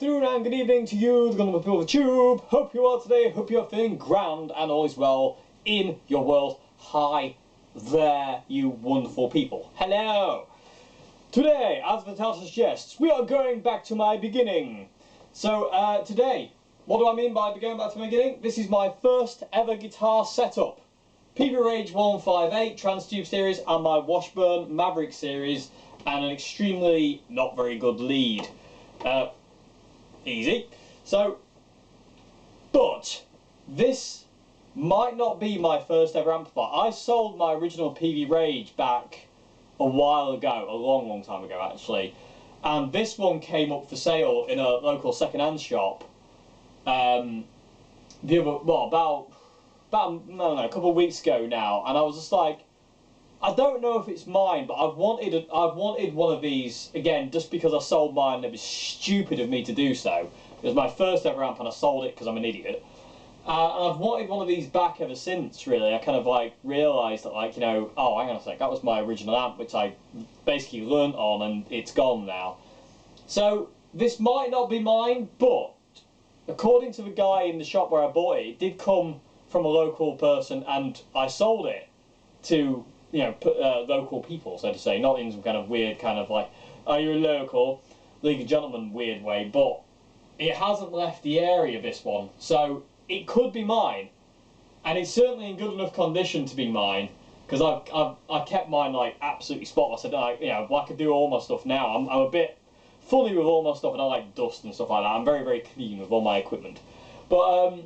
afternoon and good evening to you, the Gundam people of the Tube. Hope you are today, hope you're feeling grand and all is well in your world. Hi there, you wonderful people. Hello! Today, as the title suggests, we are going back to my beginning. So, today, what do I mean by going back to my beginning? This is my first ever guitar setup. PV Rage 158 Transtube series and my Washburn Maverick series and an extremely not very good lead. Easy. So, but this might not be my first ever amplifier. I sold my original PV Rage back a while ago, a long time ago actually, and this one came up for sale in a local second-hand shop. A couple of weeks ago now, and I was just like, I don't know if it's mine, but I've wanted one of these again just because I sold mine and it was stupid of me to do so. It was my first ever amp and I sold it because I'm an idiot. And I've wanted one of these back ever since, really. I kind of like realised that, like, you know, oh, hang on a sec, that was my original amp which I basically learnt on and it's gone now. So this might not be mine, but according to the guy in the shop where I bought it, it did come from a local person and I sold it to, you know, local people, so to say, not in some kind of weird kind of like, are you a local, League of Gentlemen weird way, but it hasn't left the area, this one, so it could be mine, and it's certainly in good enough condition to be mine, because I kept mine like absolutely spotless. I could do all my stuff now. I'm a bit funny with all my stuff, and I like dust and stuff like that. I'm very clean with all my equipment, but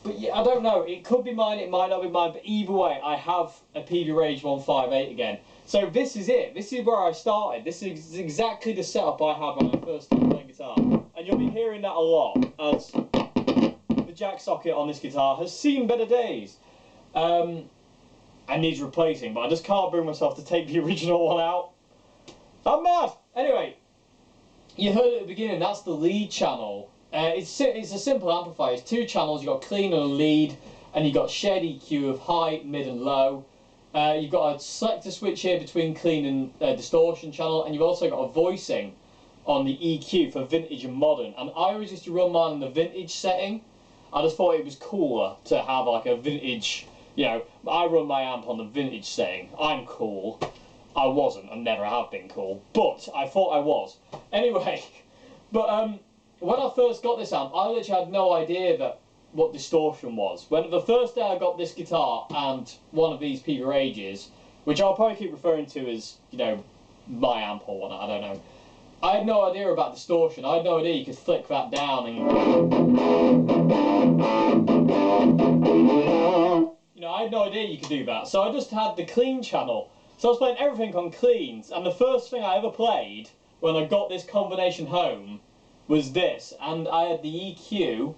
yeah, I don't know, it could be mine, it might not be mine, but either way, I have a PV Rage 158 again. So this is it, this is where I started, this is exactly the setup I had when I first started playing guitar. And you'll be hearing that a lot, as the jack socket on this guitar has seen better days. And needs replacing, but I just can't bring myself to take the original one out. I'm mad! Anyway, you heard at the beginning, that's the lead channel. It's a simple amplifier. It's two channels. You've got clean and a lead, and you've got shared EQ of high, mid and low. You've got a selector switch here between clean and distortion channel, and you've also got a voicing on the EQ for vintage and modern. And I always used to run mine in the vintage setting. I just thought it was cooler to have like a vintage, you know, I run my amp on the vintage setting. I'm cool. I wasn't, I never have been cool, but I thought I was. Anyway, but when I first got this amp, I literally had no idea what distortion was. When the first day I got this guitar and one of these PV Rages, which I'll probably keep referring to as, you know, my amp or whatnot, I don't know. I had no idea about distortion. I had no idea you could flick that down and, you know, I had no idea you could do that. So I just had the clean channel. So I was playing everything on cleans, and the first thing I ever played when I got this combination home was this, and I had the EQ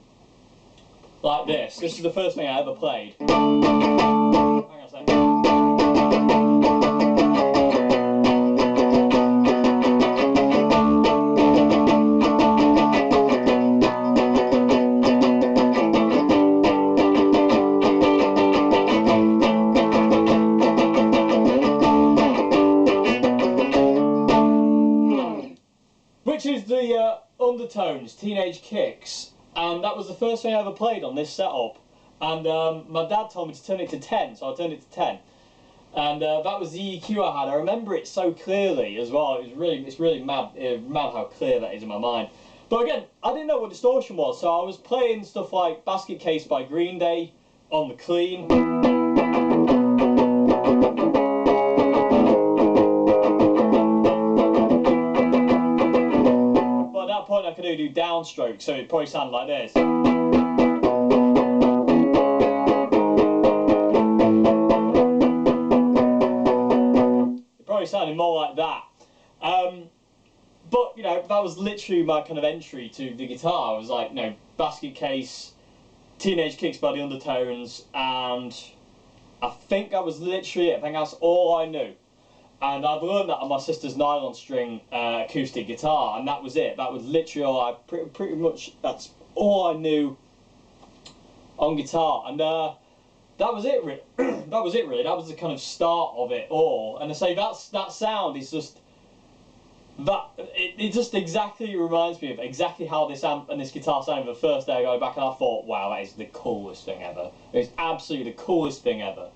like this. This is the first thing I ever played. Hang on a second. Which is the Undertones Teenage Kicks, and that was the first thing I ever played on this setup. And my dad told me to turn it to 10, so I turned it to 10. And that was the EQ I had. I remember it so clearly as well. It's really mad how clear that is in my mind. But again, I didn't know what distortion was, so I was playing stuff like Basket Case by Green Day on the clean. Point I could do downstroke, so it probably sounded like this. It probably sounded more like that. But you know, that was literally my kind of entry to the guitar. It was like, you know, Basket Case, Teenage Kicks by the Undertones, and I think that was literally it. I think that's all I knew. And I'd learned that on my sister's nylon string acoustic guitar, and that was it. That was literally all pretty much, that's all I knew on guitar. And that was it, really. That was it, really. That was the kind of start of it all. And I say that sound is just it just exactly reminds me of exactly how this amp and this guitar sounded the first day I go back, and I thought, wow, that is the coolest thing ever. It's absolutely the coolest thing ever.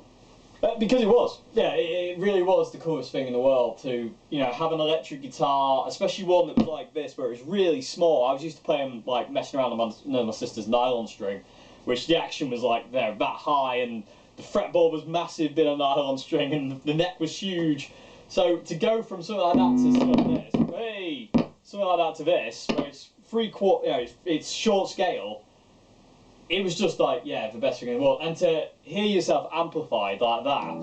Because it was, yeah, it really was the coolest thing in the world to, you know, have an electric guitar, especially one that was like this, where it was really small. I was used to playing, like, messing around on my sister's nylon string, which the action was like there, that high, and the fretboard was massive, being a nylon string, and the neck was huge. So to go from something like that to something like this, hey, something like that to this, where it's you know, it's short scale. It was just like, yeah, the best thing in the world. And to hear yourself amplified like that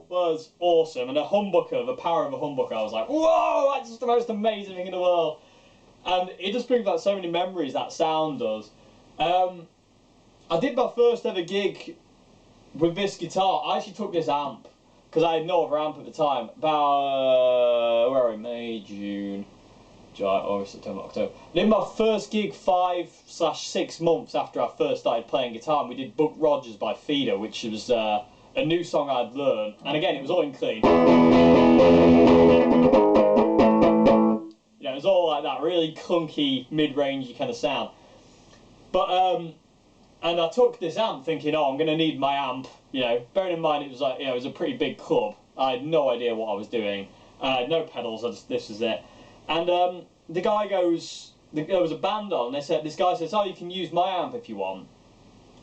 was awesome. And a humbucker, the power of a humbucker, I was like, whoa, that's just the most amazing thing in the world. And it just brings back so many memories, that sound does. I did my first ever gig with this guitar. I actually took this amp, because I had no other amp at the time, about, where are we, May, June... July, August, September, October. I did my first gig 5/6 months after I first started playing guitar, and we did Buck Rogers by Feeder, which was a new song I'd learned, and again, it was all in clean. You know, it was all like that really clunky, mid-rangey kind of sound. But, and I took this amp thinking, oh, I'm going to need my amp, you know, bearing in mind it was like, you know, it was a pretty big club. I had no idea what I was doing. No pedals, this was it. And the guy goes, there was a band on, and this guy says, oh, you can use my amp if you want.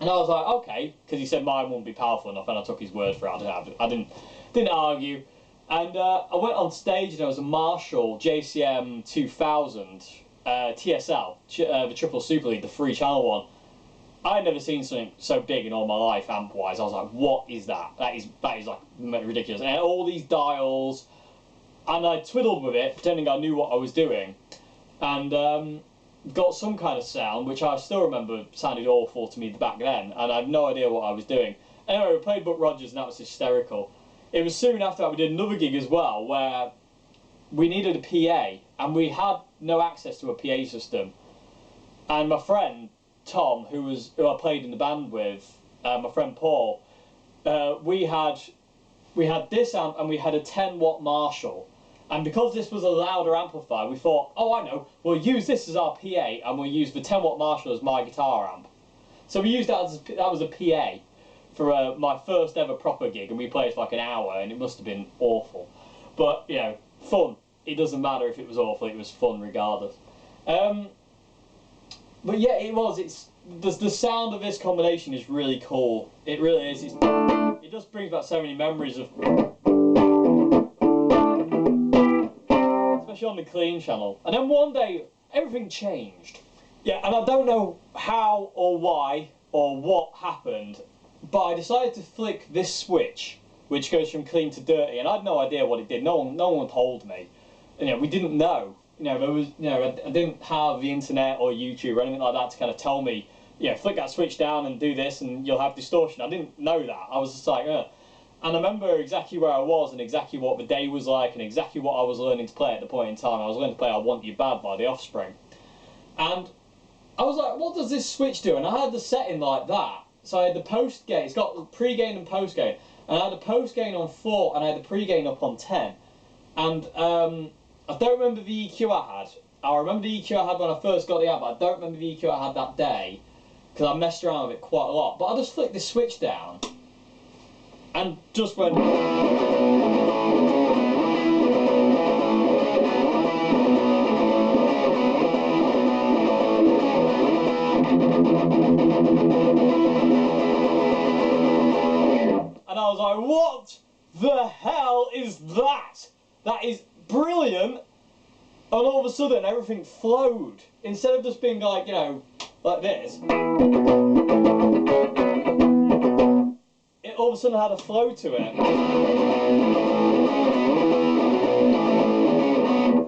And I was like, okay, because he said mine wouldn't be powerful enough, and I took his word for it. I didn't argue. And I went on stage, and there was a Marshall JCM 2000 TSL, the Triple Super Lead, the 3-channel one. I had never seen something so big in all my life, amp-wise. I was like, what is that? That is like ridiculous. And all these dials. And I twiddled with it, pretending I knew what I was doing, and got some kind of sound, which I still remember sounded awful to me back then, and I had no idea what I was doing. Anyway, we played Buck Rogers, and that was hysterical. It was soon after that we did another gig as well, where we needed a PA, and we had no access to a PA system. And my friend, Tom, who I played in the band with, my friend Paul, we had this amp, and we had a 10-watt Marshall. And because this was a louder amplifier, we thought, oh, I know, we'll use this as our PA, and we'll use the 10-watt Marshall as my guitar amp. So we used that that was a PA for my first ever proper gig, and we played for like an hour, and it must have been awful. But, you know, fun. It doesn't matter if it was awful, it was fun regardless. But yeah, the sound of this combination is really cool. It really is. It just brings back so many memories of... especially on the clean channel. And then one day, everything changed. Yeah, and I don't know how or why or what happened, but I decided to flick this switch, which goes from clean to dirty, and I had no idea what it did. No one told me. You know, we didn't know. You know, there was, you know, I didn't have the internet or YouTube or anything like that to kind of tell me, you know, flick that switch down and do this and you'll have distortion. I didn't know that. I was just like, ugh. And I remember exactly where I was and exactly what the day was like and exactly what I was learning to play at the point in time. I was learning to play I Want You Bad by The Offspring. And I was like, what does this switch do? And I had the setting like that. So I had the post gain, it's got pre-gain and post gain. And I had the post gain on 4 and I had the pre-gain up on 10. And I don't remember the EQ I had. I remember the EQ I had when I first got the app, but I don't remember the EQ I had that day because I messed around with it quite a lot. But I just flicked the switch down and just went... and I was like, what the hell is that? That is brilliant. And all of a sudden everything flowed. Instead of just being like, you know, like this, it all of a sudden had a flow to it.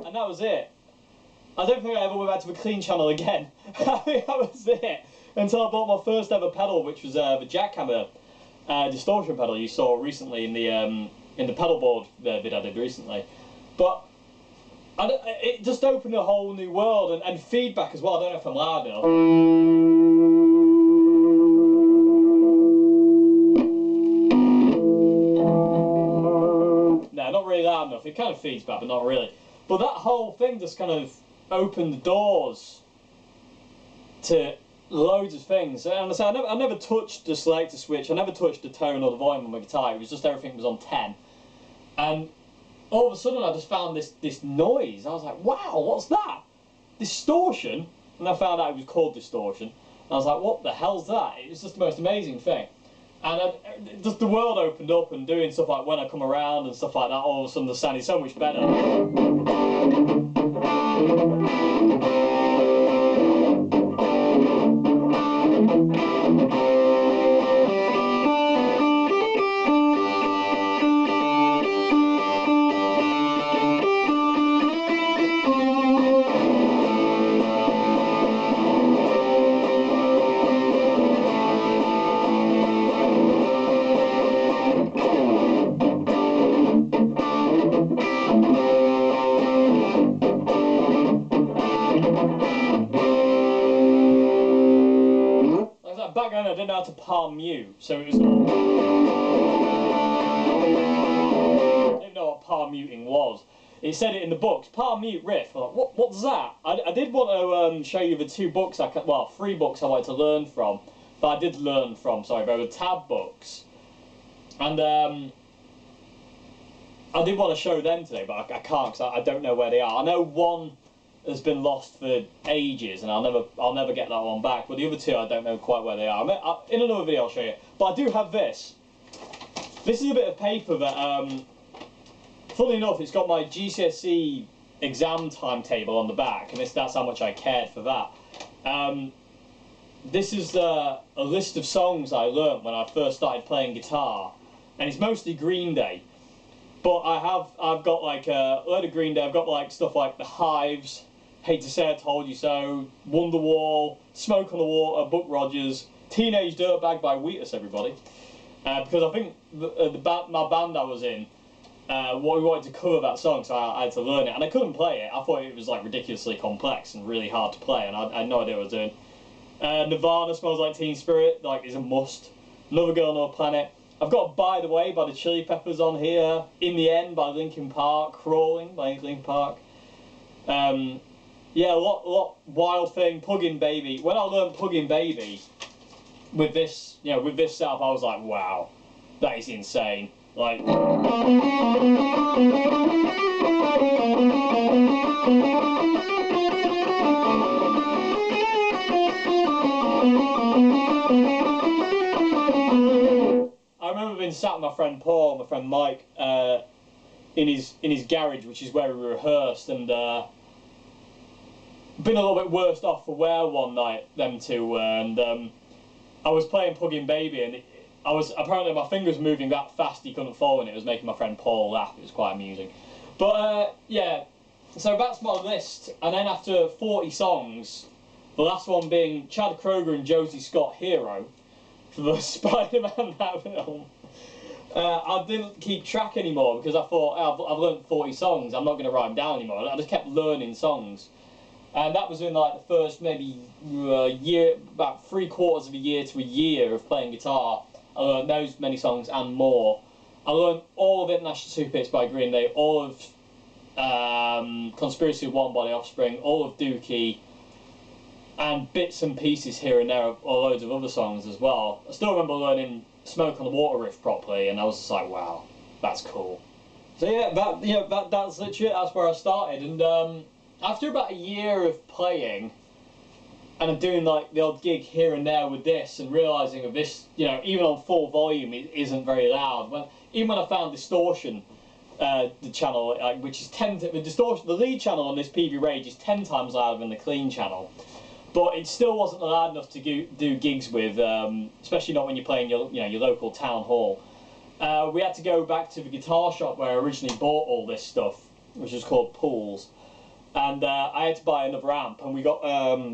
And that was it. I don't think I ever went back to the clean channel again. I think that was it. Until I bought my first ever pedal, which was the Jackhammer distortion pedal you saw recently in the pedal board vid I did recently. But it just opened a whole new world and feedback as well. I don't know if I'm loud enough. It kind of feeds back, but not really. But that whole thing just kind of opened the doors to loads of things. And I say I never touched the selector switch. I never touched the tone or the volume on my guitar. It was just everything was on 10. And all of a sudden I just found this noise. I was like, wow, what's that? Distortion. And I found out it was called distortion. And I was like, what the hell's that? It was just the most amazing thing. And just the world opened up, and doing stuff like When I Come Around and stuff like that, all of a sudden the sound is so much better. Back then I didn't know how to palm mute, so it was... I didn't know what palm muting was. It said it in the books, palm mute riff. I'm like, what's that? I did want to show you the 2 books, 3 books I wanted to learn from. But I did learn from, sorry, they were tab books. And I did want to show them today, but I can't because I don't know where they are. I know one has been lost for ages, and I'll never get that one back. But the other 2, I don't know quite where they are. In another video, I'll show you. But I do have this. This is a bit of paper that, funnily enough, it's got my GCSE exam timetable on the back, and that's how much I cared for that. This is a list of songs I learnt when I first started playing guitar, and it's mostly Green Day. But I've got like a load of Green Day. I've got like stuff like The Hives, Hate to Say I Told You So, Wonderwall, Smoke on the Water, Buck Rogers, Teenage Dirtbag by Wheatus, everybody. Because I think my band I was in, we wanted to cover that song, so I had to learn it. And I couldn't play it. I thought it was like ridiculously complex and really hard to play, and I had no idea what I was doing. Nirvana, Smells Like Teen Spirit, like, is a must. Another Girl, Another Planet. I've got By the Way by the Chili Peppers on here. In the End by Linkin Park. Crawling by Linkin Park. Yeah, a lot. Wild Thing, Puggin' Baby. When I learned Puggin' Baby with this, with this setup, I was like, wow, that is insane. Like. I remember being sat with my friend Paul and my friend Mike in his garage, which is where we rehearsed, and been a little bit worse off for wear one night, them two, and I was playing Puggin' Baby, and apparently my fingers moving that fast he couldn't follow, and it was making my friend Paul laugh. It was quite amusing. But yeah, so that's my list, and then after 40 songs, the last one being Chad Kroeger and Josie Scott, Hero, for the Spider-Man film. I didn't keep track anymore because I thought, I've learned 40 songs, I'm not going to write them down anymore. I just kept learning songs. And that was in like the first maybe year, about 3/4 of a year to a year of playing guitar. I learned those many songs and more. I learned all of International Super Hits by Green Day, all of Conspiracy of One by The Offspring, all of Dookie, and bits and pieces here and there of loads of other songs as well. I still remember learning Smoke on the Water riff properly, and I was just like, wow, that's cool. So yeah, that's literally that's where I started. And after about a year of playing and doing like the odd gig here and there with this, and realising of this, even on full volume, it isn't very loud. Even when I found Distortion, the channel, which is the lead channel on this PV Rage is 10 times louder than the clean channel. But it still wasn't loud enough to do gigs with, especially not when you're playing your local town hall. We had to go back to the guitar shop where I originally bought all this stuff, which is called Pools, and I had to buy another amp. And we got,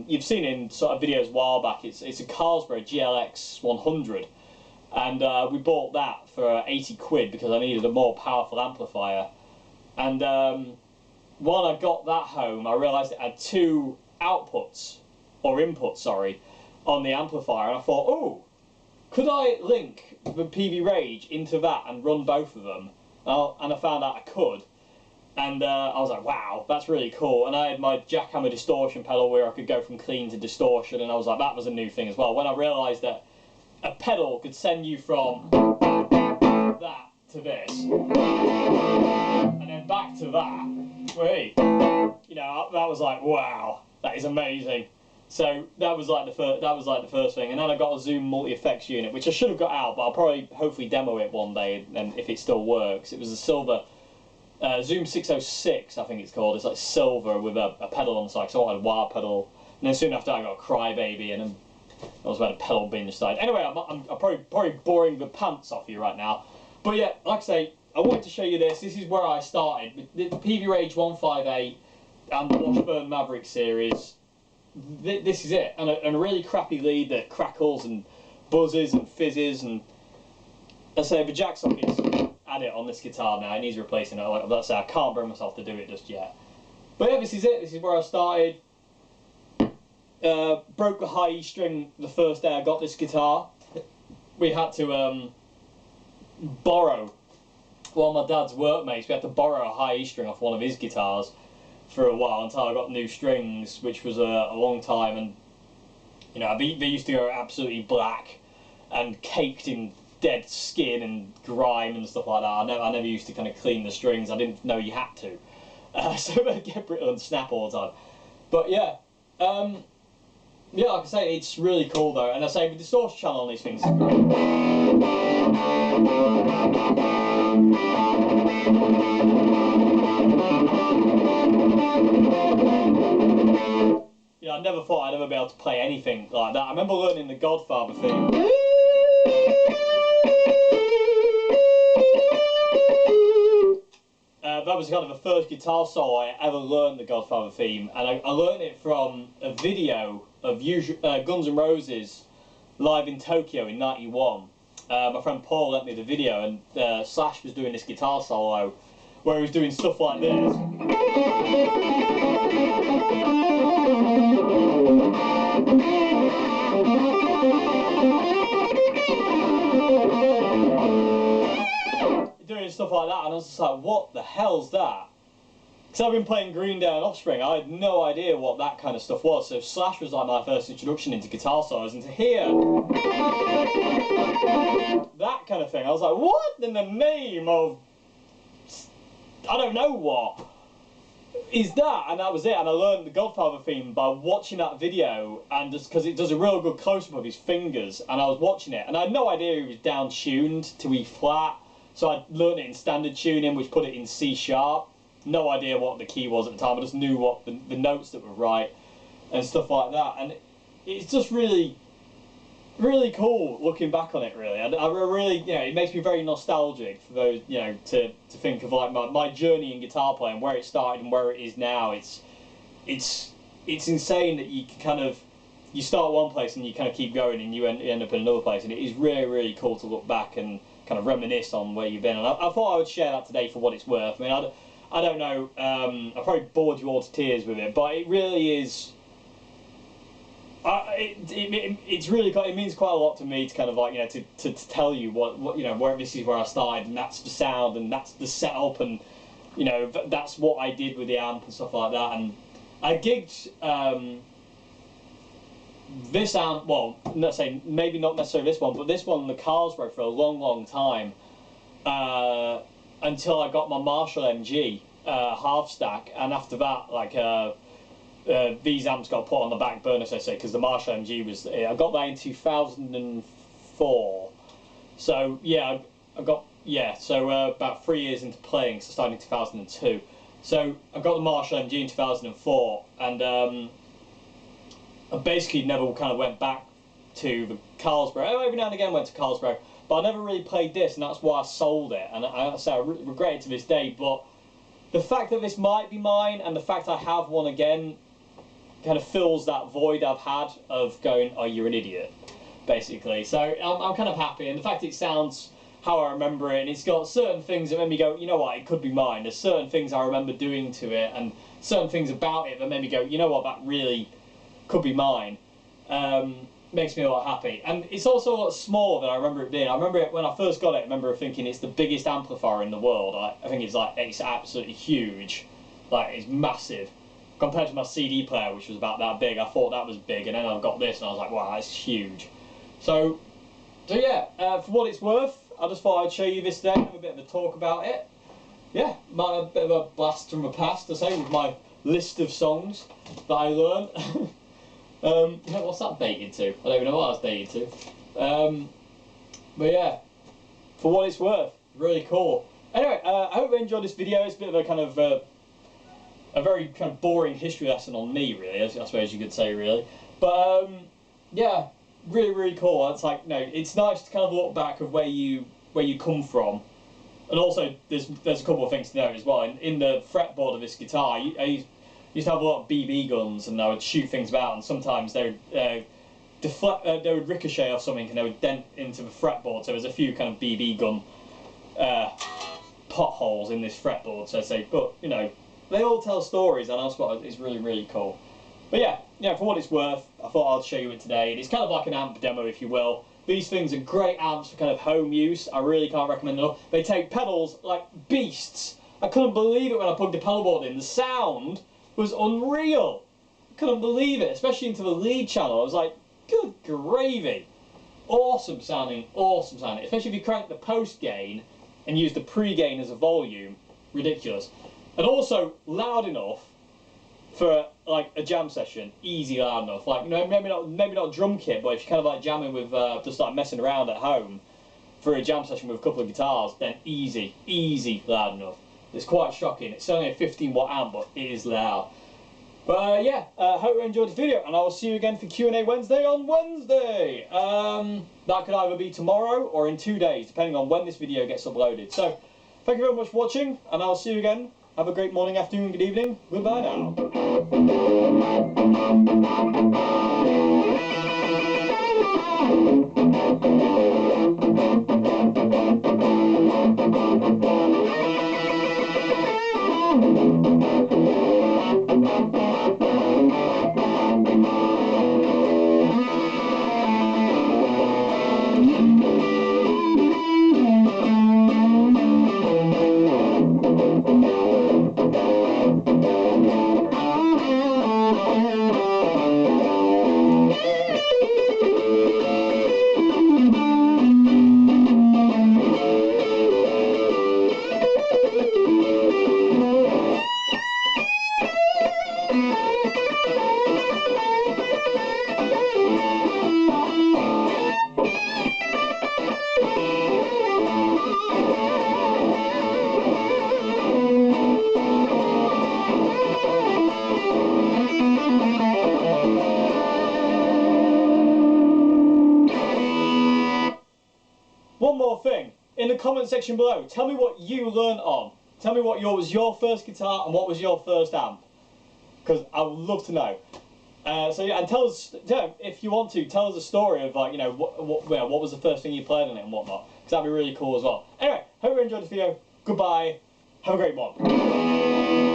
you've seen in sort of videos a while back, it's a Carlsberg GLX 100, and we bought that for 80 quid because I needed a more powerful amplifier. And when I got that home, I realised it had 2 outputs. Or input, sorry, on the amplifier, and I thought, oh, could I link the PV Rage into that and run both of them? And I found out I could. And I was like, wow, that's really cool. And I had my jackhammer distortion pedal where I could go from clean to distortion, and I was like, that was a new thing as well. When I realised that a pedal could send you from that to this, and then back to that, wait, you know, that was like, wow, that is amazing. So that was like the first. That was like the first thing, and then I got a Zoom multi effects unit, which I should have got out, but I'll probably hopefully demo it one day, and if it still works. It was a silver. Zoom 606, I think it's called. It's like silver with a pedal on the side. So I had a wah pedal, and then soon after I got a Crybaby, and then I was about a pedal binge side. Anyway, I'm probably boring the pants off you right now, but yeah, like I say, I wanted to show you this. This is where I started. The PV Rage 158 and the Washburn Maverick series. This is it, and a really crappy lead that crackles and buzzes and fizzes, and I say the jack sockets had it on this guitar now. It needs replacing. Like I say, I can't bring myself to do it just yet. But yeah, this is it. This is where I started. Broke the high E string the first day I got this guitar. We had to borrow one of my dad's workmates. We had to borrow a high E string off one of his guitars for a while until I got new strings, which was a long time. And you know, they used to go absolutely black and caked in dead skin and grime and stuff like that. I never used to kind of clean the strings. I didn't know you had to, so they'd get brittle and snap all the time. But yeah, yeah, like I say, it's really cool though. And I say the distortion channel on these things is great. Yeah, I never thought I'd ever be able to play anything like that. I remember learning the Godfather theme. That was kind of the first guitar solo I ever learned the Godfather theme, and I learned it from a video of Guns N' Roses live in Tokyo in '91. My friend Paul lent me the video, and Slash was doing this guitar solo where he was doing stuff like this. Doing stuff like that, and I was just like, what the hell's that? Because I've been playing Green Day and Offspring, I had no idea what that kind of stuff was, so Slash was like my first introduction into guitar solos, and to hear that kind of thing, I was like, what in the name of, I don't know what is that? And that was it, and I learned the Godfather theme by watching that video, and just because it does a real good close-up of his fingers, and I was watching it, and I had no idea he was down-tuned to E flat. So I learned it in standard tuning, which put it in C sharp. No idea what the key was at the time. I just knew what the notes that were right and stuff like that. And it's just really, really cool looking back on it. Really, I really, you know, it makes me very nostalgic for those, you know, to think of like my journey in guitar playing, where it started and where it is now. It's insane that you can kind of, you start one place and you kind of keep going and you end up in another place, and it is really, really cool to look back and kind of reminisce on where you've been. And I thought I would share that today for what it's worth. I mean, I don't know, I probably bored you all to tears with it, but it really is, it's really, it means quite a lot to me to kind of like, you know, to tell you what you know, where this is where I started, and that's the sound, and that's the setup, and you know, that's what I did with the amp and stuff like that. And I gigged this amp, well, let's say maybe not necessarily this one, but this one, the Carlsberg, for a long, long time, until I got my Marshall MG half stack, and after that, like these amps got put on the back burner, so to say, because the Marshall MG was, I got that in 2004. So yeah, I got, yeah, so about 3 years into playing, so starting in 2002. So I got the Marshall MG in 2004, and I basically never kind of went back to the Carlsberg. Every now and again went to Carlsberg, but I never really played this, and that's why I sold it. And I say I regret it to this day, but the fact that this might be mine, and the fact I have one again, kind of fills that void I've had of going, oh, you're an idiot, basically. So I'm kind of happy, and the fact it sounds how I remember it, and it's got certain things that made me go, you know what, it could be mine. There's certain things I remember doing to it, and certain things about it that made me go, you know what, that really could be mine. makes me a lot happy. And it's also a lot smaller than I remember it being. I remember it when I first got it. I remember thinking it's the biggest amplifier in the world. I think it's absolutely huge, like it's massive compared to my CD player, which was about that big. I thought that was big, and then I've got this, and I was like, wow, that's huge. So yeah, for what it's worth, I just thought I'd show you this today, have a bit of a talk about it. Yeah, a bit of a blast from the past, to say, with my list of songs that I learned. What's that dated to? I don't even know what I was dated to. But yeah, for what it's worth, really cool. Anyway, I hope you enjoyed this video. It's a bit of a kind of a very kind of boring history lesson on me, really, I suppose you could say, really. But yeah, really cool. It's like, it's nice to kind of look back of where you come from. And also, there's a couple of things to note as well. In the fretboard of this guitar, I used to have a lot of BB guns, and I would shoot things about, and sometimes they would they would ricochet off something, and they would dent into the fretboard. So there's a few kind of BB gun potholes in this fretboard, so to say. But they all tell stories, and that's what is really cool. But yeah, for what it's worth, I thought I'd show you it today. It's kind of like an amp demo, if you will. These things are great amps for kind of home use. I really can't recommend them enough. They take pedals like beasts. I couldn't believe it when I plugged the pedal board in. The sound was unreal. I couldn't believe it, especially into the lead channel. I was like, good gravy. Awesome sounding, especially if you crank the post gain and use the pre-gain as a volume. Ridiculous. And also loud enough for like a jam session, easy loud enough. Like, maybe not drum kit, but if you're kind of like jamming with just like messing around at home for a jam session with a couple of guitars, then easy loud enough. It's quite shocking. It's only a 15-watt amp, but it is loud. But yeah, hope you enjoyed the video, and I will see you again for Q&A Wednesday on Wednesday. That could either be tomorrow or in 2 days, depending on when this video gets uploaded. So, thank you very much for watching, and I'll see you again. Have a great morning, afternoon, good evening. Goodbye now. One more thing, in the comment section below, tell me what you learned on. Tell me what was your first guitar and what was your first amp, because I would love to know. So yeah, and tell us, if you want to, tell us a story of like, what was the first thing you played on it and whatnot, because that'd be really cool as well. Anyway, hope you enjoyed this video. Goodbye. Have a great one.